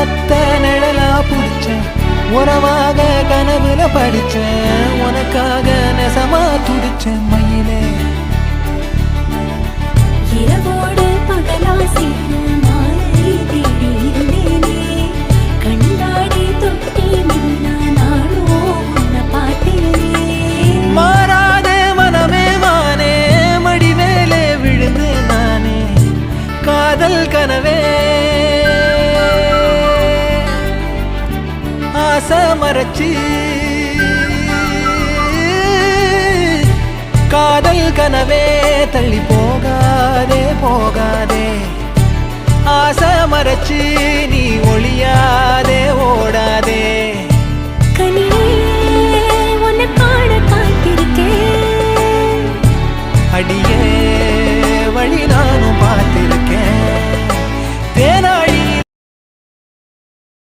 ஒத்த நிழலா புடிச்சேன் உறவாக கனவுல படிச்சேன் உனக்காக நெசமா துடிச்சேன் மயிலே இரவோடு பகலா சேர மாலை தேடி இருந்தேனே கண்டாடி தொட்டி நின்னா நானோ உன்னை பார்த்தேனே மாறாதே மனமே மானே மடி மேலே விழுந்து நானே காதல் கனவே ஆசை மறைச்சி காதல் கனவே தள்ளி போகாதே போகாதே ஆசை மறைச்சி